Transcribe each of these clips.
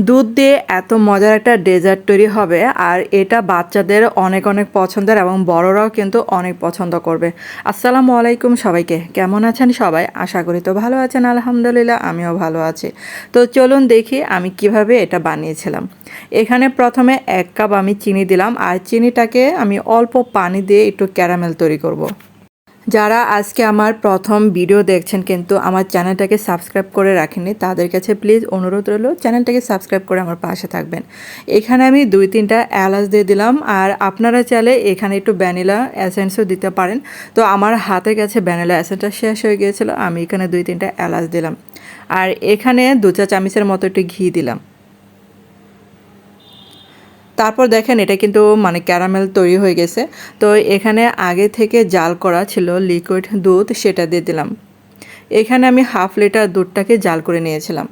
দুধ দিয়ে এত মজার একটা ডেজার্ট তৈরি হবে আর এটা বাচ্চাদের অনেক অনেক পছন্দের এবং বড়রাও কিন্তু অনেক পছন্দ করবে। আসসালামু আলাইকুম সবাইকে, কেমন আছেন সবাই? আশা করি তো ভালো আছেন, আলহামদুলিল্লাহ আমিও ভালো আছি। তো চলুন দেখি আমি কিভাবে এটা বানিয়েছিলাম। এখানে প্রথমে 1 কাপ আমি চিনি দিলাম আর চিনিটাকে আমি অল্প পানি দিয়ে একটু ক্যারামেল তৈরি করব। যারা আজকে আমার প্রথম ভিডিও দেখছেন কিন্তু আমার চ্যানেলটাকে সাবস্ক্রাইব করে রাখেননি, তাদের কাছে প্লিজ অনুরোধ রইল চ্যানেলটাকে সাবস্ক্রাইব করে আমার পাশে থাকবেন। এখানে আমি 2-3টা এলাচ দিয়ে দিলাম আর আপনারা চাইলে এখানে একটু ভ্যানিলা এসেন্সও দিতে পারেন। তো আমার হাতের কাছে ভ্যানিলা এসেন্সটা শেষ হয়ে গিয়েছিলো, আমি এখানে 2-3টা এলাচ দিলাম আর এখানে 2 চা চামচের মতো একটু ঘি দিলাম। তারপর দেখেন এটা কিন্তু ক্যারামেল তৈরি হয়ে গেছে। তো এখানে আগে থেকে জাল করা ছিল লিকুইড দুধ, সেটা দিয়ে দিলাম। এখানে আমি 1/2 লিটার দুধটাকে জাল করে নিয়েছিলাম।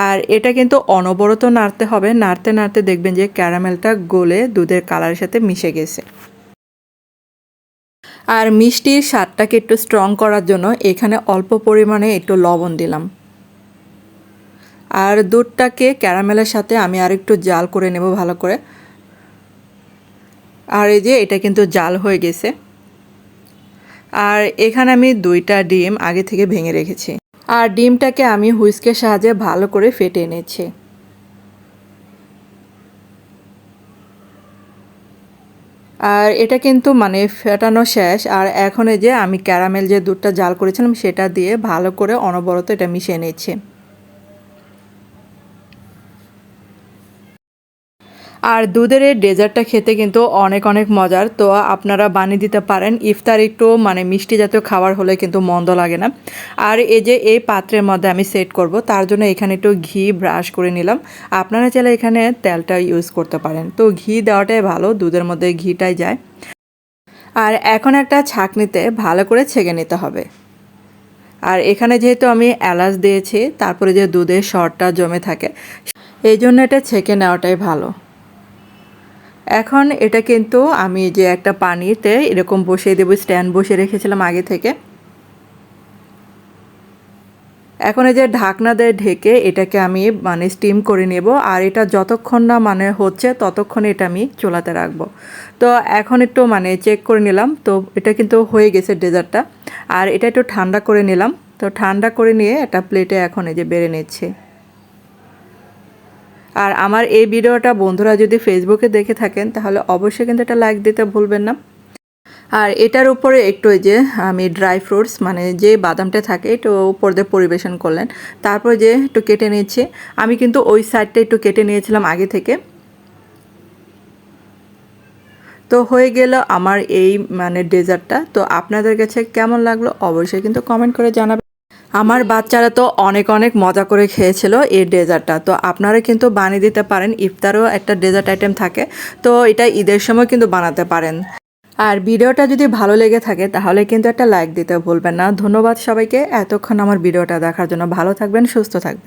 আর এটা কিন্তু অনবরত নাড়তে হবে, নাড়তে নাড়তে দেখবেন যে ক্যারামেলটা গলে দুধের কালারের সাথে মিশে গেছে। আর মিষ্টির স্বাদটাকে একটু স্ট্রং করার জন্য এখানে অল্প পরিমাণে একটু লবণ দিলাম। আর দুধটাকে ক্যারামেলের সাথে আমি আরেকটু জাল করে নেব ভালো করে। আর এই যে এটা কিন্তু জাল হয়ে গেছে। আর এখানে আমি 2টা ডিম আগে থেকে ভেঙে রেখেছি আর ডিমটাকে আমি হুইস্কের সাহায্যে ভালো করে ফেটে এনেছি। আর এটা কিন্তু ফেটানো শেষ। আর এখন এই যে আমি ক্যারামেল যে দুধটা জাল করেছিলাম সেটা দিয়ে ভালো করে অনবরত এটা মিশিয়ে নিচ্ছি। আর দুধের এই ডেজার্টটা খেতে কিন্তু অনেক অনেক মজার। তো আপনারা বানিয়ে দিতে পারেন। ইফতার একটু মিষ্টি জাতীয় খাবার হলে কিন্তু মন্দ লাগে না। আর এই যে এই পাত্রের মধ্যে আমি সেট করব, তার জন্য এখানে একটু ঘি ব্রাশ করে নিলাম। আপনারা চাইলে এখানে তেলটা ইউজ করতে পারেন। তো ঘি দেওয়াটাই ভালো, দুধের মধ্যে ঘিটাই যায়। আর এখন একটা ছাঁকনিতে ভালো করে ছেঁকে নিতে হবে। আর এখানে যেহেতু আমি এলাচ দিয়েছি, তারপরে যে দুধের সরটা জমে থাকে এই জন্য এটা ছেঁকে নেওয়াটাই ভালো। এখন এটা কিন্তু আমি যে একটা পানিতে এরকম বসিয়ে দেবো, স্ট্যান্ড বসিয়ে রেখেছিলাম আগে থেকে। এখন এই যে ঢাকনা দিয়ে ঢেকে এটাকে আমি স্টিম করে নেব। আর এটা যতক্ষণ না হচ্ছে ততক্ষণ এটা আমি চুলাতে রাখবো। তো এখন একটু চেক করে নিলাম, তো এটা কিন্তু হয়ে গেছে ডেজার্টটা। আর এটা একটু ঠান্ডা করে নিলাম। তো ঠান্ডা করে নিয়ে একটা প্লেটে এখন এই যে বেড়ে নিচ্ছি। আর আমার এই ভিডিওটা বন্ধুরা যদি ফেসবুকে দেখে থাকেন তাহলে অবশ্যই কিন্তু এটা লাইক দিতে ভুলবেন না। আর এটার উপরে একটু এই যে আমি ড্রাই ফ্রুটস যে বাদামটা থাকে একটু উপর দিয়ে পরিবেশন করলেন। তারপর যে একটু কেটে নিয়েছি, আমি কিন্তু ওই সাইডটা একটু কেটে নিয়েছিলাম আগে থেকে। তো হয়ে গেল আমার এই ডেজার্টটা। তো আপনাদের কাছে কেমন লাগলো অবশ্যই কিন্তু কমেন্ট করে জানাবেন। আমার বাচ্চারা তো অনেক অনেক মজা করে খেয়েছিল এই ডেজার্টটা। তো আপনারা কিন্তু বানিয়ে দিতে পারেন, ইফতারও একটা ডেজার্ট আইটেম থাকে। তো এটা ঈদের সময় কিন্তু বানাতে পারেন। আর ভিডিওটা যদি ভালো লেগে থাকে তাহলে কিন্তু একটা লাইক দিতে ভুলবেন না। ধন্যবাদ সবাইকে এতক্ষণ আমার ভিডিওটা দেখার জন্য। ভালো থাকবেন, সুস্থ থাকবেন।